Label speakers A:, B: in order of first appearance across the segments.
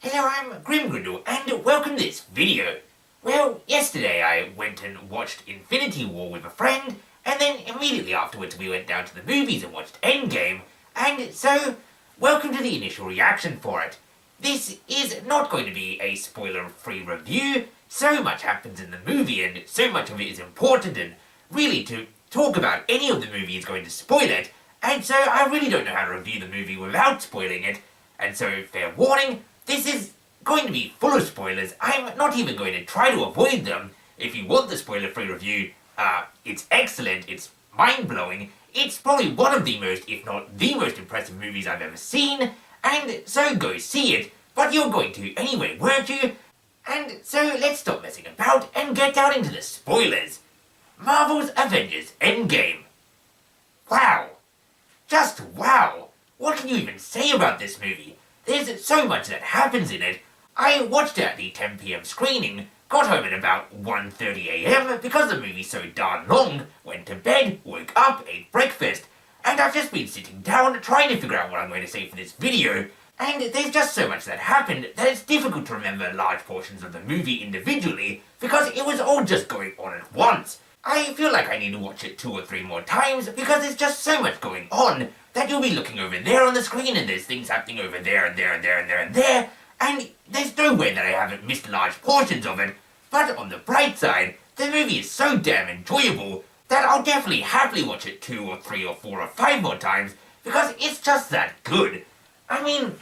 A: Hello, I'm Grin, and welcome to this video. Well, yesterday I went and watched Infinity War with a friend, and then immediately afterwards we went down to the movies and watched Endgame, and so, welcome to the initial reaction for it. This is not going to be a spoiler-free review. So much happens in the movie, and so much of it is important, and really to talk about any of the movie is going to spoil it, and so I really don't know how to review the movie without spoiling it, and so fair warning, this is going to be full of spoilers. I'm not even going to try to avoid them. If you want the spoiler-free review, it's excellent, it's mind-blowing, it's probably one of the most, if not the most impressive movies I've ever seen, and so go see it, but you're going to anyway, weren't you? And so let's stop messing about and get down into the spoilers. Marvel's Avengers Endgame. Wow. Just wow. What can you even say about this movie? There's so much that happens in it. I watched it at the 10 p.m. screening, got home at about 1:30 a.m. because the movie's so darn long, went to bed, woke up, ate breakfast, and I've just been sitting down trying to figure out what I'm going to say for this video, and there's just so much that happened that it's difficult to remember large portions of the movie individually because it was all just going on at once. I feel like I need to watch it 2 or 3 more times because there's just so much going on that you'll be looking over there on the screen and there's things happening over there and there and there and there and there, and there's no way that I haven't missed large portions of it. But on the bright side, the movie is so damn enjoyable that I'll definitely happily watch it 2 or 3 or 4 or 5 more times because it's just that good. I mean,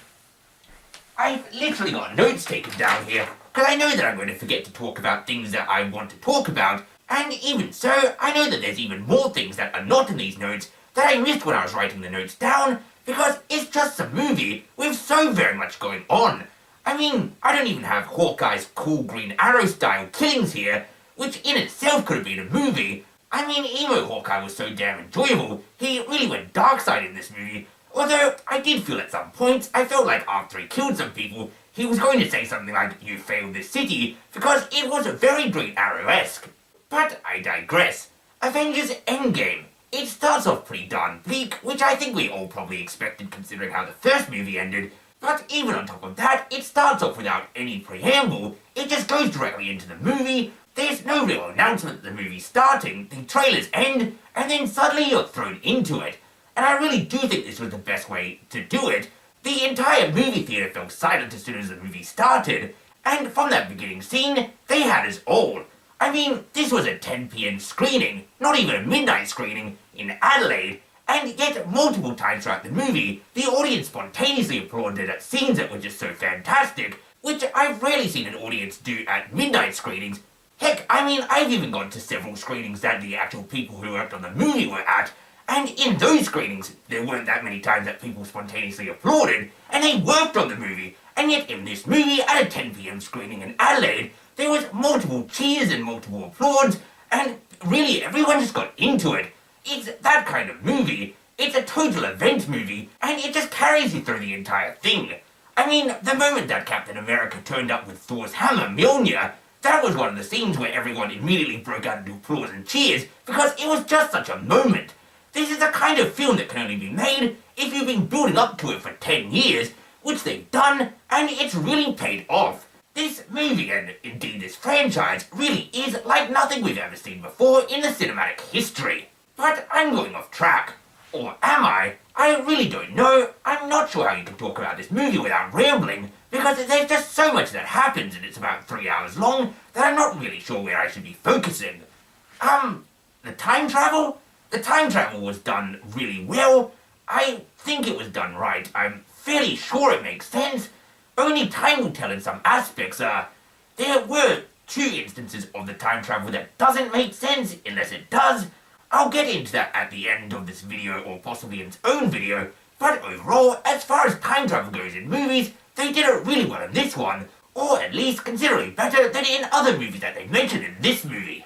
A: I've literally got notes taken down here because I know that I'm going to forget to talk about things that I want to talk about, and even so, I know that there's even more things that are not in these notes that I missed when I was writing the notes down because it's just a movie with so very much going on. I mean, I don't even have Hawkeye's cool Green Arrow style killings here, which in itself could have been a movie. I mean, emo Hawkeye was so damn enjoyable, he really went dark side in this movie, although I did feel at some points, I felt like after he killed some people, he was going to say something like, "You failed this city," because it was very Green Arrow-esque. But I digress. Avengers Endgame. It starts off pretty darn bleak, which I think we all probably expected considering how the first movie ended, but even on top of that, it starts off without any preamble, it just goes directly into the movie, there's no real announcement that the movie's starting, the trailers end, and then suddenly you're thrown into it. And I really do think this was the best way to do it. The entire movie theater fell silent as soon as the movie started, and from that beginning scene, they had us all. I mean, this was a 10 p.m. screening, not even a midnight screening, in Adelaide, and yet multiple times throughout the movie, the audience spontaneously applauded at scenes that were just so fantastic, which I've rarely seen an audience do at midnight screenings. Heck, I mean, I've even gone to several screenings that the actual people who worked on the movie were at, and in those screenings, there weren't that many times that people spontaneously applauded, and they worked on the movie, and yet in this movie, at a 10 p.m. screening in Adelaide, there was multiple cheers and multiple applauds, and really everyone just got into it. It's that kind of movie. It's a total event movie, and it just carries you through the entire thing. I mean, the moment that Captain America turned up with Thor's hammer, Mjolnir, that was one of the scenes where everyone immediately broke out into applause and cheers, because it was just such a moment. This is the kind of film that can only be made if you've been building up to it for 10 years, which they've done, and it's really paid off. This movie, and indeed this franchise, really is like nothing we've ever seen before in the cinematic history. But I'm going off track. Or am I? I really don't know. I'm not sure how you can talk about this movie without rambling, because there's just so much that happens and it's about 3 hours long that I'm not really sure where I should be focusing. The time travel? The time travel was done really well. I think it was done right. I'm fairly sure it makes sense. Only time will tell in some aspects. There were 2 instances of the time travel that doesn't make sense, unless it does. I'll get into that at the end of this video, or possibly in its own video, but overall, as far as time travel goes in movies, they did it really well in this one, or at least considerably better than in other movies that they mentioned in this movie.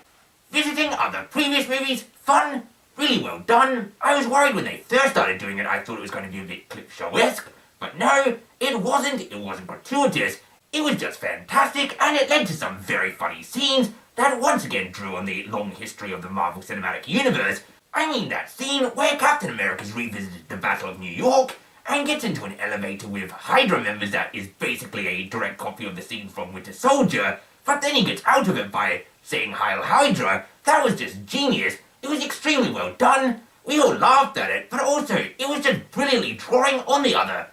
A: Visiting other previous movies, fun, really well done. I was worried when they first started doing it, I thought it was going to be a bit clip show-esque, but no, it wasn't gratuitous, it was just fantastic, and it led to some very funny scenes that once again drew on the long history of the Marvel Cinematic Universe. I mean that scene where Captain America's revisited the Battle of New York, and gets into an elevator with Hydra members that is basically a direct copy of the scene from Winter Soldier, but then he gets out of it by saying Heil Hydra. That was just genius. It was extremely well done. We all laughed at it, but also it was just brilliantly drawing on the other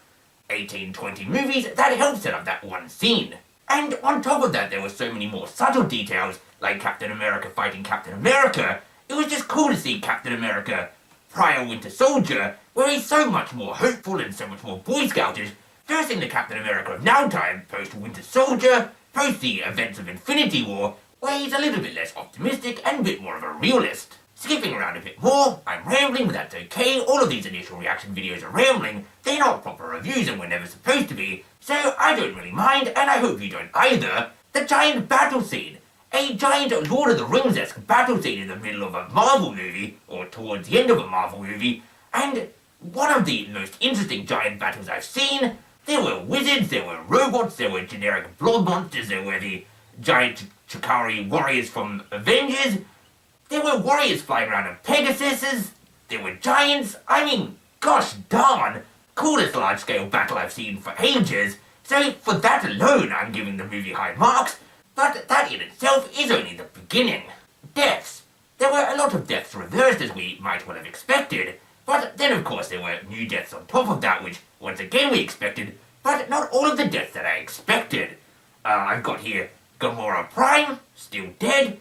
A: 18-20 movies that helped set up that one scene. And on top of that, there were so many more subtle details, like Captain America fighting Captain America. It was just cool to see Captain America prior Winter Soldier, where he's so much more hopeful and so much more Boy Scoutish, versus the Captain America of now time, post Winter Soldier, post the events of Infinity War, where he's a little bit less optimistic and a bit more of a realist. Skipping around a bit more, I'm rambling, but that's okay. All of these initial reaction videos are rambling. They're not proper reviews and we're never supposed to be, so I don't really mind, and I hope you don't either. The giant battle scene. A giant Lord of the Rings-esque battle scene in the middle of a Marvel movie, or towards the end of a Marvel movie, and one of the most interesting giant battles I've seen. There were wizards, there were robots, there were generic blob monsters, there were the giant Chitauri warriors from Avengers, there were warriors flying around on Pegasuses, there were giants. I mean, gosh darn, coolest large-scale battle I've seen for ages, so for that alone I'm giving the movie high marks, but that in itself is only the beginning. Deaths. There were a lot of deaths reversed as we might well have expected, but then of course there were new deaths on top of that which once again we expected, but not all of the deaths that I expected. I've got here Gamora Prime, still dead.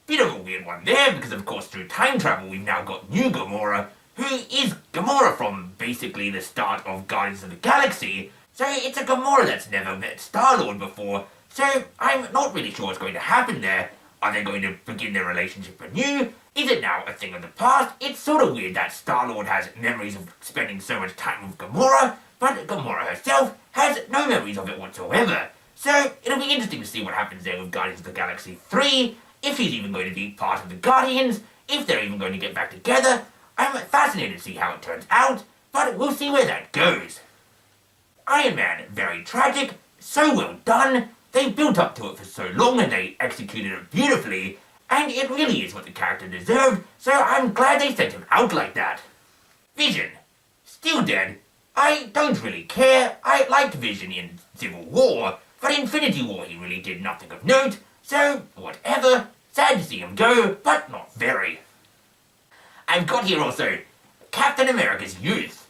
A: Bit of a weird one there, because of course through time travel we've now got new Gamora, who is Gamora from basically the start of Guardians of the Galaxy, so it's a Gamora that's never met Star-Lord before, so I'm not really sure what's going to happen there. Are they going to begin their relationship anew? Is it now a thing of the past? It's sort of weird that Star-Lord has memories of spending so much time with Gamora, but Gamora herself has no memories of it whatsoever. So it'll be interesting to see what happens there with Guardians of the Galaxy 3, if he's even going to be part of the Guardians, if they're even going to get back together. I'm fascinated to see how it turns out, but we'll see where that goes. Iron Man, very tragic, so well done. They built up to it for so long and they executed it beautifully, and it really is what the character deserved, so I'm glad they sent him out like that. Vision. Still dead. I don't really care. I liked Vision in Civil War, but in Infinity War he really did nothing of note, so whatever. Sad to see him go, but not very. I've got here also Captain America's youth.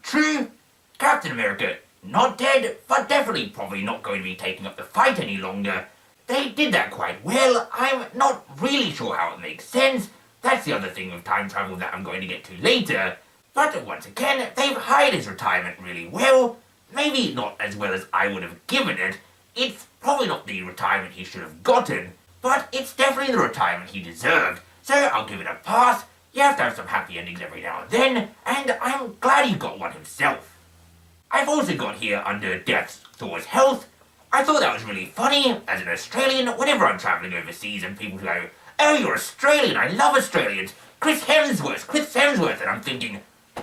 A: True, Captain America not dead, but definitely probably not going to be taking up the fight any longer. They did that quite well. I'm not really sure how it makes sense. That's the other thing with time travel that I'm going to get to later. But once again, they've hired his retirement really well. Maybe not as well as I would have given it. It's probably not the retirement he should have gotten, but it's definitely the retirement he deserved. So I'll give it a pass. You have to have some happy endings every now and then, and I'm glad he got one himself. I've also got here under deaths Thor's health. I thought that was really funny. As an Australian, whenever I'm travelling overseas and people go, "Oh, you're Australian, I love Australians. Chris Hemsworth," and I'm thinking,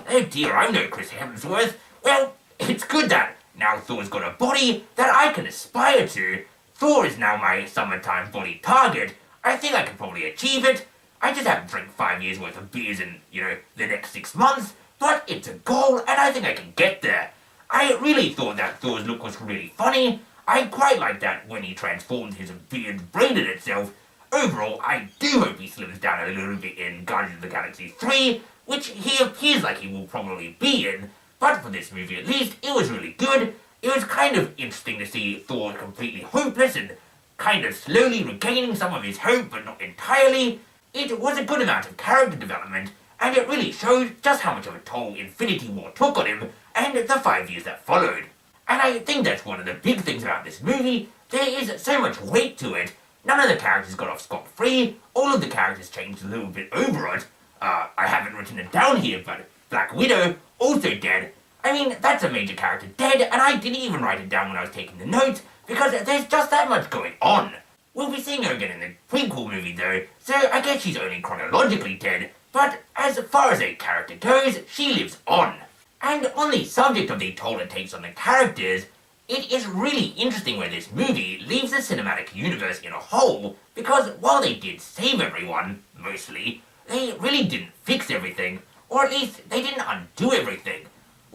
A: oh dear, I'm no Chris Hemsworth. Well, it's good that now Thor's got a body that I can aspire to. Thor is now my summertime body target. I think I can probably achieve it. I just haven't drank 5 years worth of beers in, the next 6 months, but it's a goal and I think I can get there. I really thought that Thor's look was really funny. I quite like that when he transformed his beard braided itself. Overall, I do hope he slims down a little bit in Guardians of the Galaxy 3, which he appears like he will probably be in, but for this movie at least, it was really good. It was kind of interesting to see Thor completely hopeless and kind of slowly regaining some of his hope, but not entirely. It was a good amount of character development, and it really showed just how much of a toll Infinity War took on him, and the 5 years that followed. And I think that's one of the big things about this movie. There is so much weight to it. None of the characters got off scot-free. All of the characters changed a little bit over it. I haven't written it down here, but Black Widow, also dead. I mean, that's a major character dead, and I didn't even write it down when I was taking the notes, because there's just that much going on. We'll be seeing her again in the prequel movie though, so I guess she's only chronologically dead, but as far as a character goes, she lives on. And on the subject of the toll it takes on the characters, it is really interesting where this movie leaves the cinematic universe in a hole, because while they did save everyone, mostly, they really didn't fix everything, or at least they didn't undo everything.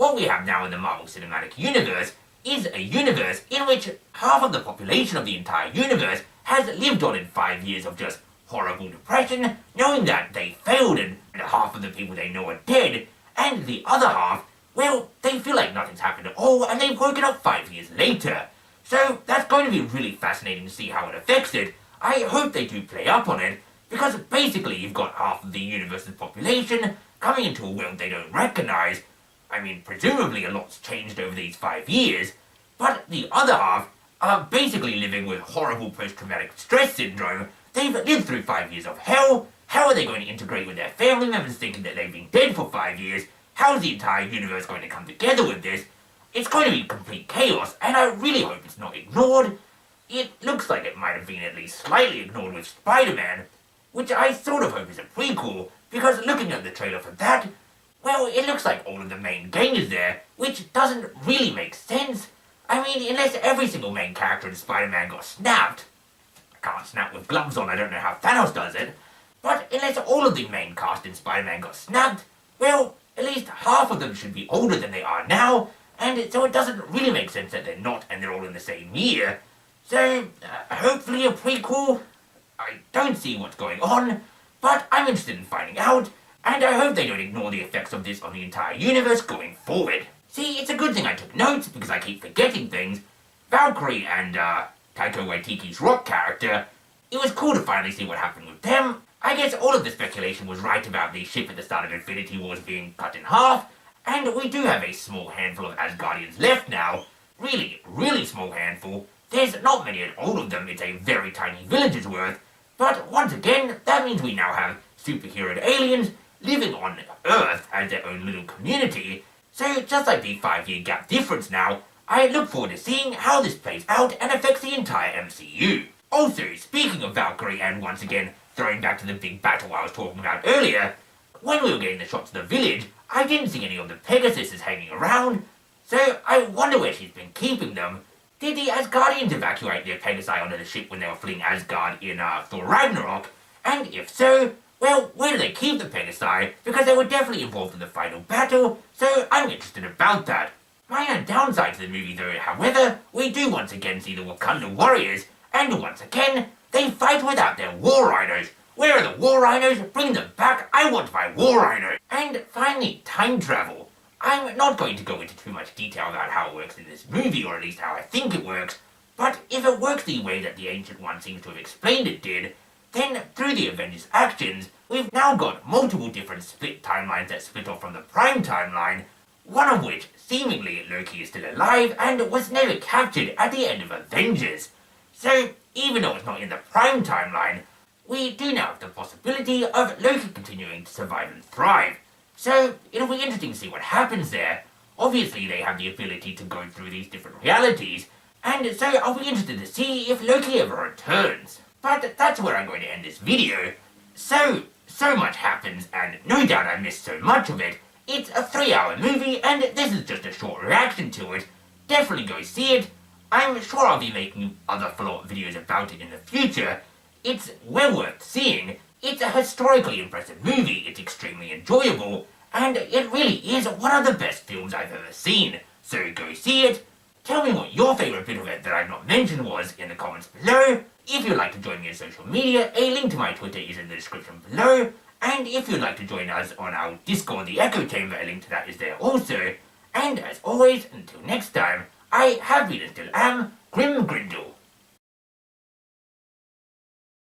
A: what we have now in the Marvel Cinematic Universe is a universe in which half of the population of the entire universe has lived on in 5 years of just horrible depression, knowing that they failed and half of the people they know are dead, and the other half, well, they feel like nothing's happened at all and they've woken up 5 years later. So that's going to be really fascinating to see how it affects it. I hope they do play up on it, because basically you've got half of the universe's population coming into a world they don't recognize. I mean, presumably a lot's changed over these 5 years, but the other half are basically living with horrible post-traumatic stress syndrome. They've lived through 5 years of hell. How are they going to integrate with their family members thinking that they've been dead for 5 years? How is the entire universe going to come together with this? It's going to be complete chaos, and I really hope it's not ignored. It looks like it might have been at least slightly ignored with Spider-Man, which I sort of hope is a prequel, because looking at the trailer for that, well, it looks like all of the main gang is there, which doesn't really make sense. I mean, unless every single main character in Spider-Man got snapped. I can't snap with gloves on, I don't know how Thanos does it. But unless all of the main cast in Spider-Man got snapped, well, at least half of them should be older than they are now, and so it doesn't really make sense that they're not and they're all in the same year. So, hopefully a prequel. I don't see what's going on, but I'm interested in finding out, and I hope they don't ignore the effects of this on the entire universe going forward. See, it's a good thing I took notes, because I keep forgetting things. Valkyrie and, Taika Waititi's Rock character, it was cool to finally see what happened with them. I guess all of the speculation was right about the ship at the start of Infinity Wars being cut in half, and we do have a small handful of Asgardians left now. Really, really small handful. There's not many at all of them, it's a very tiny village's worth. But once again, that means we now have superhero aliens living on Earth as their own little community. So just like the 5-year gap difference now, I look forward to seeing how this plays out and affects the entire MCU. Also, speaking of Valkyrie, and once again throwing back to the big battle I was talking about earlier, when we were getting the shots of the village, I didn't see any of the Pegasuses hanging around, so I wonder where she's been keeping them. Did the Asgardians evacuate their Pegasi onto the ship when they were fleeing Asgard in Thor Ragnarok? And if so, well, where do they keep the Pegasi? Because they were definitely involved in the final battle, so I'm interested about that. Minor downside to the movie though, however, we do once again see the Wakanda warriors, and once again, they fight without their war rhinos. Where are the war rhinos? Bring them back, I want my war rhino! And finally, time travel. I'm not going to go into too much detail about how it works in this movie, or at least how I think it works, but if it works the way that the Ancient One seems to have explained it did, then through the Avengers' actions, we've now got multiple different split timelines that split off from the Prime timeline, one of which, seemingly Loki is still alive and was never captured at the end of Avengers. So, even though it's not in the Prime timeline, we do now have the possibility of Loki continuing to survive and thrive. So, it'll be interesting to see what happens there. Obviously, they have the ability to go through these different realities, and so I'll be interested to see if Loki ever returns. But that's where I'm going to end this video. So much happens, and no doubt I missed so much of it. It's a 3-hour movie, and this is just a short reaction to it. Definitely go see it. I'm sure I'll be making other follow-up videos about it in the future. It's well worth seeing. It's a historically impressive movie, it's extremely enjoyable, and it really is one of the best films I've ever seen. So go see it. Tell me what your favourite bit of it that I've not mentioned was in the comments below. If you'd like to join me on social media, a link to my Twitter is in the description below. And if you'd like to join us on our Discord, the Echo Chamber, a link to that is there also. And as always, until next time, I have been and still am Grim Grindle.